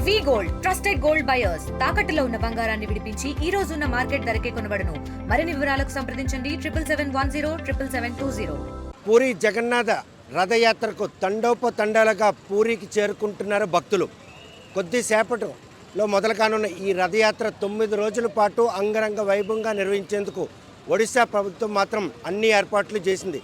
వి gold trusted gold buyers తాకట్టులో ఉన్న బంగారాన్ని విడిపించి ఈ రోజు ఉన్న మార్కెట్ ధరకే కొనబడును. మరిన్ని వివరాలకు సంప్రదించండి 77107720. పూరి జగన్నాథ రథయాత్రకు తండోపతండాలుగా పూరికి చేరుకుంటున్నారు భక్తులు. కొద్దిసేపటిలో మొదలు కానున్న ఈ రథయాత్ర 9 రోజుల పాటు అంగరంగ వైభవంగా నిర్వహించేందుకు ఒడిశా ప్రభుత్వం మాత్రం అన్ని ఏర్పాట్లు చేసింది.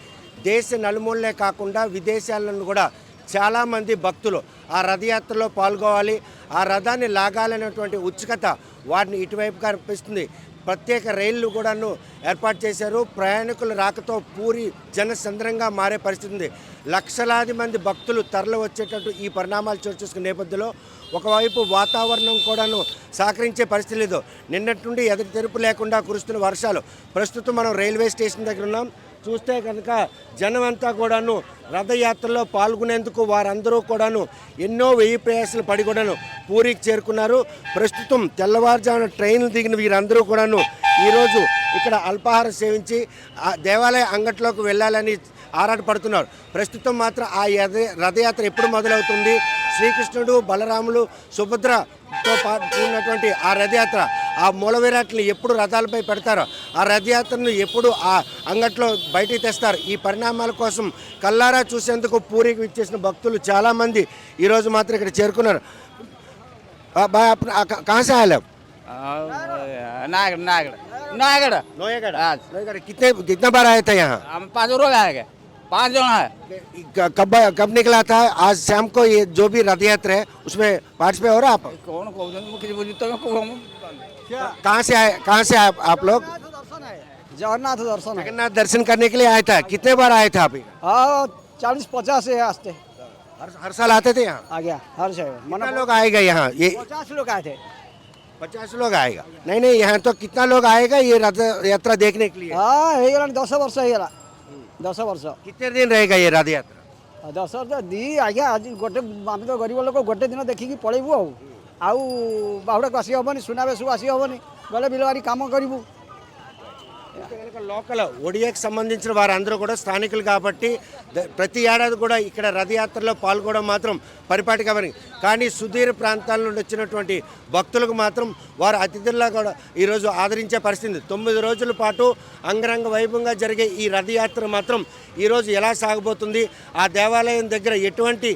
దేశ నలుమూలలే కాకుండా విదేశాలను కూడా చాలామంది భక్తులు ఆ రథయాత్రలో పాల్గొవాలి, ఆ రథాన్ని లాగాలనేటువంటి ఉత్సుకత వారిని ఇటువైపుగా అనిపిస్తుంది. ప్రత్యేక రైళ్లు కూడాను ఏర్పాటు చేశారు. ప్రయాణికుల రాకతో పూరి జనసంద్రంగా మారే పరిస్థితి ఉంది. లక్షలాది మంది భక్తులు తరలి వచ్చేటట్టు ఈ పరిణామాలు చోటు చేసుకునే నేపథ్యంలో ఒకవైపు వాతావరణం కూడాను సహకరించే పరిస్థితి లేదు. నిన్నటి నుండి ఎదురు తెరుపు లేకుండా కురుస్తున్న వర్షాలు. ప్రస్తుతం మనం రైల్వే స్టేషన్ దగ్గర ఉన్నాం. చూస్తే కనుక జనం అంతా కూడాను రథయాత్రలో పాల్గొనేందుకు వారందరూ కూడాను ఎన్నో వెయ్యి ప్రయాసాలు పడి కూడాను పూరికి చేరుకున్నారు. ప్రస్తుతం తెల్లవారుజామున ట్రైన్లు దిగిన వీరందరూ కూడాను ఈరోజు ఇక్కడ అల్పాహారం సేవించి ఆ దేవాలయ అంగట్లోకి వెళ్ళాలని ఆరాటపడుతున్నారు. ప్రస్తుతం మాత్రం ఆ రథయాత్ర ఎప్పుడు మొదలవుతుంది, శ్రీకృష్ణుడు బలరాములు సుభద్రతో పాటు ఉన్నటువంటి ఆ రథయాత్ర ఆ మూల విరాట్ని ఎప్పుడు రథాలపై పెడతారో, ఆ రథయాత్రను ఎప్పుడు ఆ అంగట్లో బయటికి తెస్తారు, ఈ పరిణామాల కోసం కల్లారా చూసేందుకు పూరికి విచ్చేసిన భక్తులు చాలామంది ఈరోజు మాత్రం ఇక్కడ చేరుకున్నారు. కాసే नागड़ नोएगढ़ कितना बार आए थे यहाँ? हम 5 लोग आए गए, 5 जन है। कब निकला था? आज शाम को ये जो भी रथ यात्रा है उसमें पार्टिसिपेट हो रहा आप? कौन कहाँ से आए आप लोग? जगन्नाथ दर्शन है। जगन्नाथ दर्शन करने के लिए आया था। कितने बार आए थे आप? 40-50 से आते हर साल आते थे यहाँ? आ गया हर से कितना लोग आएगा यहाँ? ये 50 लोग आए थे। 50 लोग आएगा? नहीं यहाँ तो कितना लोग आएगा ये रथ यात्रा देखने के लिए? हाँ है 10 वर्ष है 10 वर्ष। कितने दिन रहेगा ये रथ यात्रा? 10 वर्ष दी आज्ञा आज गोटे आम तो गरीब लोक गोटे दिन देखिकी पलैबू आउ बाहुड़ा को आसी हेनी, सुनाबेशू आसी हेनी, गले बिलवारी काम करूँ। లోకల్ ఒడియాకి సంబంధించిన వారందరూ కూడా స్థానికులు కాబట్టి ప్రతి ఏడాది కూడా ఇక్కడ రథయాత్రలో పాల్గొనడం మాత్రం పరిపాటి కాబట్టి, కానీ సుదూర ప్రాంతాల నుండి వచ్చినటువంటి భక్తులకు మాత్రం వారు అతిథుల్లా కూడా ఈరోజు ఆదరించే పరిస్థితి. 9 రోజుల పాటు అంగరంగ వైభవంగా జరిగే ఈ రథయాత్ర మాత్రం ఈరోజు ఎలా సాగబోతుంది, ఆ దేవాలయం దగ్గర ఎటువంటి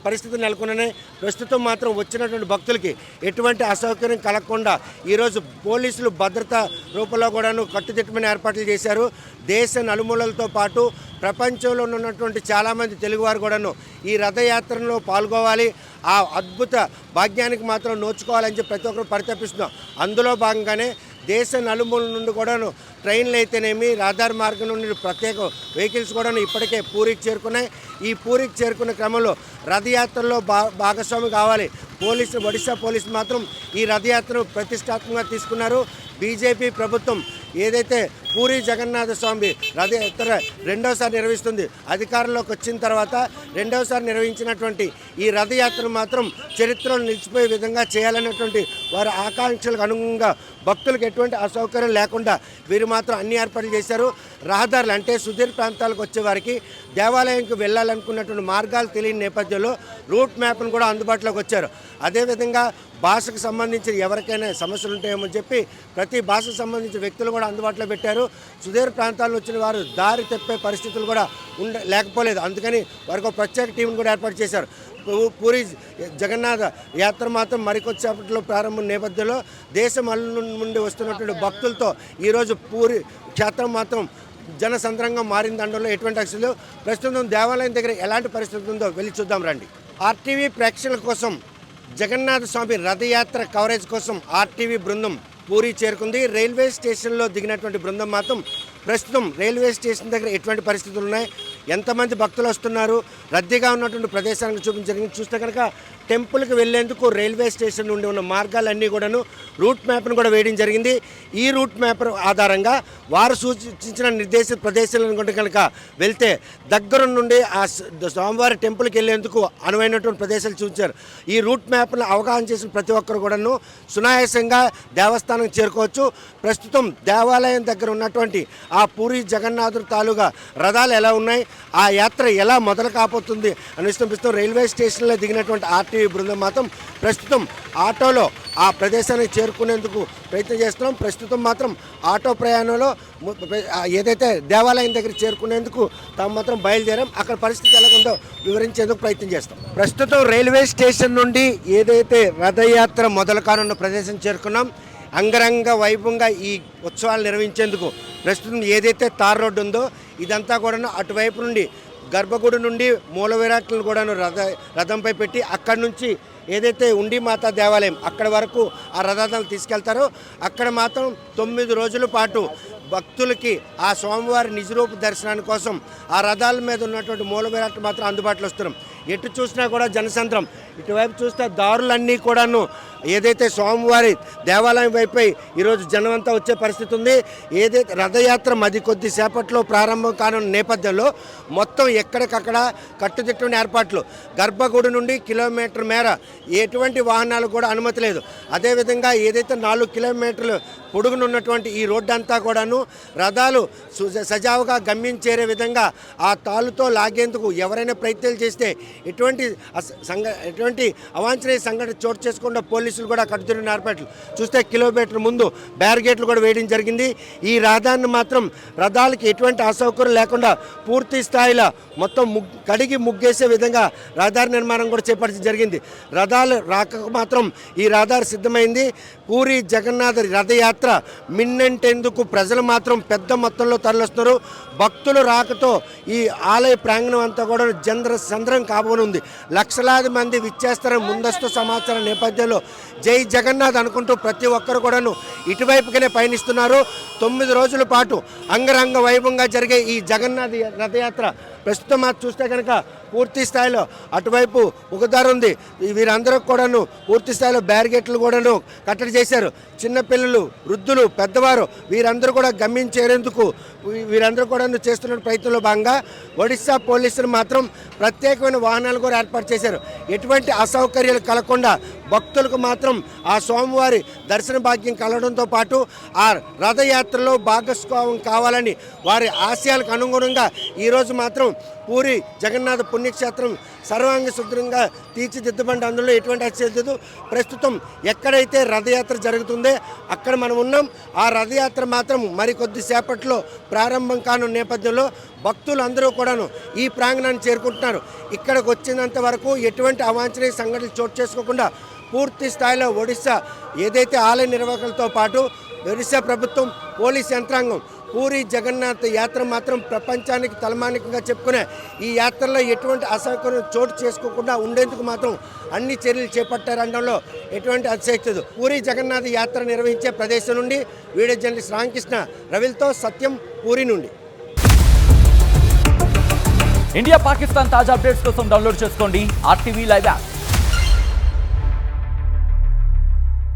పరిస్థితులు నెలకొన్నాయి, ప్రస్తుతం మాత్రం వచ్చినటువంటి భక్తులకి ఎటువంటి అసౌకర్యం కలగకుండా ఈరోజు పోలీసులు భద్రతా రూపంలో కూడాను కట్టుదిట్టమైన ఏర్పాట్లు చేశారు. దేశ నలుమూలలతో పాటు ప్రపంచంలో ఉన్నటువంటి చాలామంది తెలుగువారు కూడాను ఈ రథయాత్రలో పాల్గొవాలి, ఆ అద్భుత భాగ్యానికి మాత్రం నోచుకోవాలని చెప్పి ప్రతి ఒక్కరు పరితపిస్తున్నాం. అందులో భాగంగానే దేశ నలుమూల నుండి కూడాను ట్రైన్లు అయితేనేమి రహదారి మార్గం నుండి ప్రత్యేక వెహికల్స్ కూడాను ఇప్పటికే పూరికి చేరుకున్నాయి. ఈ పూరికి చేరుకునే క్రమంలో రథయాత్రలో భాగస్వామి కావాలి. ఒడిశా పోలీసులు మాత్రం ఈ రథయాత్రను ప్రతిష్టాత్మకంగా తీసుకున్నారు. బీజేపీ ప్రభుత్వం ఏదైతే పూరి జగన్నాథ స్వామి రథయాత్ర రెండోసారి నిర్వహిస్తుంది, అధికారంలోకి వచ్చిన తర్వాత రెండోసారి నిర్వహించినటువంటి ఈ రథయాత్రను మాత్రం చరిత్రలో నిలిచిపోయే విధంగా చేయాలనేటువంటి వారి ఆకాంక్షలకు అనుగుణంగా భక్తులకు ఎటువంటి అసౌకర్యం లేకుండా వీరు మాత్రం అన్ని ఏర్పాట్లు చేశారు. రహదారులు అంటే సుదూర ప్రాంతాలకు వచ్చే వారికి దేవాలయంకి వెళ్ళాలనుకున్నటువంటి మార్గాలు తెలియని నేపథ్యంలో రూట్ మ్యాప్ను కూడా అందుబాటులోకి వచ్చారు. అదేవిధంగా భాషకు సంబంధించి ఎవరికైనా సమస్యలు ఉంటాయేమో చెప్పి ప్రతి భాషకు సంబంధించిన వ్యక్తులు కూడా అందుబాటులో పెట్టారు. సుదూర ప్రాంతాల్లో వచ్చిన వారు దారి తప్పే పరిస్థితులు కూడా లేకపోలేదు. అందుకని వారికి ఒక ప్రత్యేక టీంను కూడా ఏర్పాటు చేశారు. పూరి జగన్నాథ యాత్ర మాత్రం మరికొద్దిసేపట్లో ప్రారంభం నేపథ్యంలో దేశం నుండి వస్తున్నటువంటి భక్తులతో ఈరోజు పూరి క్షేత్రం మాత్రం జనసంద్రంగా మారిందండలో ఎటువంటి అక్షలు. ప్రస్తుతం దేవాలయం దగ్గర ఎలాంటి పరిస్థితి ఉందో వెళ్ళి చూద్దాం రండి. ఆర్టీవీ ప్రేక్షకుల కోసం జగన్నాథ స్వామి రథయాత్ర కవరేజ్ కోసం ఆర్టీవీ బృందం పూరి చేరుకుంది. రైల్వే స్టేషన్లో దిగినటువంటి బృందం మాత్రం ప్రస్తుతం రైల్వే స్టేషన్ దగ్గర ఎటువంటి పరిస్థితులు ఉన్నాయి, ఎంతమంది భక్తులు వస్తున్నారు, రద్దీగా ఉన్నటువంటి ప్రదేశానికి చూపించడం చూస్తే కనుక టెంపుల్కి వెళ్లేందుకు రైల్వే స్టేషన్ నుండి ఉన్న మార్గాలన్నీ కూడాను రూట్ మ్యాప్ను కూడా వేయడం జరిగింది. ఈ రూట్ మ్యాప్ ఆధారంగా వారు సూచించిన నిర్దేశిత ప్రదేశాలను కనుక వెళ్తే దగ్గర నుండి ఆ స్వామివారి టెంపుల్కి వెళ్లేందుకు అనువైనటువంటి ప్రదేశాలు చూపించారు. ఈ రూట్ మ్యాప్ను అవగాహన చేసిన ప్రతి ఒక్కరు కూడాను సునాయాసంగా దేవస్థానం చేరుకోవచ్చు. ప్రస్తుతం దేవాలయం దగ్గర ఉన్నటువంటి ఆ పూరి జగన్నాథుడు తాలూగా రథాలు ఎలా ఉన్నాయి, ఆ యాత్ర ఎలా మొదలు కాబోతుంది అని రైల్వే స్టేషన్లో దిగినటువంటి ఆర్టీవీ సెక్యూరిటీ బృందం మాత్రం ప్రస్తుతం ఆటోలో ఆ ప్రదేశానికి చేరుకునేందుకు ప్రయత్నం చేస్తున్నాం. ప్రస్తుతం మాత్రం ఆటో ప్రయాణంలో ఏదైతే దేవాలయం దగ్గర చేరుకునేందుకు తాము మాత్రం బయలుదేరాం. అక్కడ పరిస్థితి ఎలా ఉందో వివరించేందుకు ప్రయత్నం చేస్తాం. ప్రస్తుతం రైల్వే స్టేషన్ నుండి ఏదైతే రథయాత్ర మొదలు కానున్న ప్రదేశం చేరుకున్నాం. అంగరంగ వైభవంగా ఈ ఉత్సవాలు నిర్వహించేందుకు ప్రస్తుతం ఏదైతే తార్ రోడ్డు ఉందో ఇదంతా కూడా అటువైపు నుండి గర్భగుడి నుండి మూల విరాట్లను కూడాను రథంపై పెట్టి అక్కడి నుంచి ఏదైతే ఉండి మాతా దేవాలయం అక్కడ వరకు ఆ రథాలను తీసుకెళ్తారో అక్కడ మాత్రం 9 రోజుల పాటు భక్తులకి ఆ స్వామివారి నిజరూప దర్శనాని కోసం ఆ రథాల మీద ఉన్నటువంటి మూల విరాట్లు మాత్రం అందుబాటులో వస్తున్నాం. ఎటు చూసినా కూడా జనసంద్రం. ఇటువైపు చూస్తే దారులన్నీ కూడాను ఏదైతే స్వామివారి దేవాలయం వైపై ఈరోజు జనం అంతా వచ్చే పరిస్థితి ఉంది. ఏదైతే రథయాత్ర మది కొద్దిసేపట్లో ప్రారంభం కానున్న నేపథ్యంలో మొత్తం ఎక్కడికక్కడ కట్టుదిట్టమైన ఏర్పాట్లు. గర్భగుడి నుండి కిలోమీటర్ మేర ఎటువంటి వాహనాలు కూడా అనుమతి లేదు. అదేవిధంగా ఏదైతే 4 కిలోమీటర్లు పొడుగునున్నటువంటి ఈ రోడ్డు అంతా కూడాను రథాలు సజావుగా గమ్యం చేరే విధంగా ఆ తాళ్ళుతో లాగేందుకు ఎవరైనా ప్రయత్నాలు చేస్తే ఎటువంటి అవాంఛనీయ సంఘటన చోటు చేసుకుండా పోలీసులు కూడా కట్టుదిట్టిన ఏర్పాట్లు. చూస్తే కిలోమీటర్ ముందు బ్యారిగేట్లు కూడా వేయడం జరిగింది. ఈ రథాన్ని మాత్రం రథాలకి ఎటువంటి అసౌకర్యం లేకుండా పూర్తి స్థాయిలో మొత్తం కడిగి ముగ్గేసే విధంగా రహదారి నిర్మాణం కూడా చేపట్టడం జరిగింది. రథాలు రాక మాత్రం ఈ రహదారి సిద్ధమైంది. పూరి జగన్నాథ రథయాత్ర మిన్నంటేందుకు ప్రజలు మాత్రం పెద్ద మొత్తంలో తరలిస్తున్నారు. భక్తుల రాకతో ఈ ఆలయ ప్రాంగణం అంతా కూడా సంద్రం కాబోనుంది. లక్షలాది మంది విచ్చేస్తారని ముందస్తు సమాచారం నేపథ్యంలో జై జగన్నాథ్ అనుకుంటూ ప్రతి ఒక్కరు కూడాను ఇటువైపుగానే పయనిస్తున్నారు. 9 రోజుల పాటు అంగరంగ వైభవంగా జరిగే ఈ జగన్నాథ్ రథయాత్ర ప్రస్తుతం చూస్తే కనుక పూర్తి స్థాయిలో అటువైపు ఒక దారి ఉంది. వీరందరూ కూడాను పూర్తి స్థాయిలో బ్యారిగేట్లు కూడాను కట్టడి చేశారు. చిన్నపిల్లలు, వృద్ధులు, పెద్దవారు వీరందరూ కూడా గమ్యం చేరేందుకు వీరందరూ కూడా చేస్తున్న ప్రయత్నంలో భాగంగా ఒడిశా పోలీసులు మాత్రం ప్రత్యేకమైన వాహనాలు కూడా ఏర్పాటు చేశారు. ఎటువంటి అసౌకర్యాలు కలగకుండా భక్తులకు మాత్రం ఆ స్వామివారి దర్శన భాగ్యం కలగడంతో పాటు ఆ రథయాత్రలో భాగస్వామ్యం కావాలని వారి ఆశయాలకు అనుగుణంగా ఈరోజు మాత్రం పూరి జగన్నాథ పుణ్యక్షేత్రం సర్వాంగ సుదృఢంగా తీర్చిదిద్దబండి. అందులో ఎటువంటి అత్యలేదు. ప్రస్తుతం ఎక్కడైతే రథయాత్ర జరుగుతుందో అక్కడ మనం ఉన్నాం. ఆ రథయాత్ర మాత్రం మరికొద్దిసేపట్లో ప్రారంభం కానున్న నేపథ్యంలో భక్తులు అందరూ కూడాను ఈ ప్రాంగణాన్ని చేరుకుంటున్నారు. ఇక్కడికి వచ్చినంత వరకు ఎటువంటి అవాంఛనీయ సంఘటనలు చోటు చేసుకోకుండా పూర్తి స్థాయిలో ఒడిశా ఏదైతే ఆలయ నిర్వాహకులతో పాటు ఒడిశా ప్రభుత్వం, పోలీస్ యంత్రాంగం పూరి జగన్నాథ్ యాత్ర మాత్రం ప్రపంచానికి తలమానికంగా చెప్పుకునే ఈ యాత్రలో ఎటువంటి అసౌకర్యం చోటు చేసుకోకుండా ఉండేందుకు మాత్రం అన్ని చర్యలు చేపట్టారనడంలో ఎటువంటి అతిశక్తి లేదు. పూరి జగన్నాథ్ యాత్ర నిర్వహించే ప్రదేశం నుండి వీడియో జర్నలిస్ట్ రామకృష్ణ రవిల్తో సత్యం, పూరి నుండి. ఇండియా పాకిస్తాన్ తాజా అప్డేట్స్ కోసం డౌన్లోడ్ చేసుకోండి RTV లైవ్ యాప్.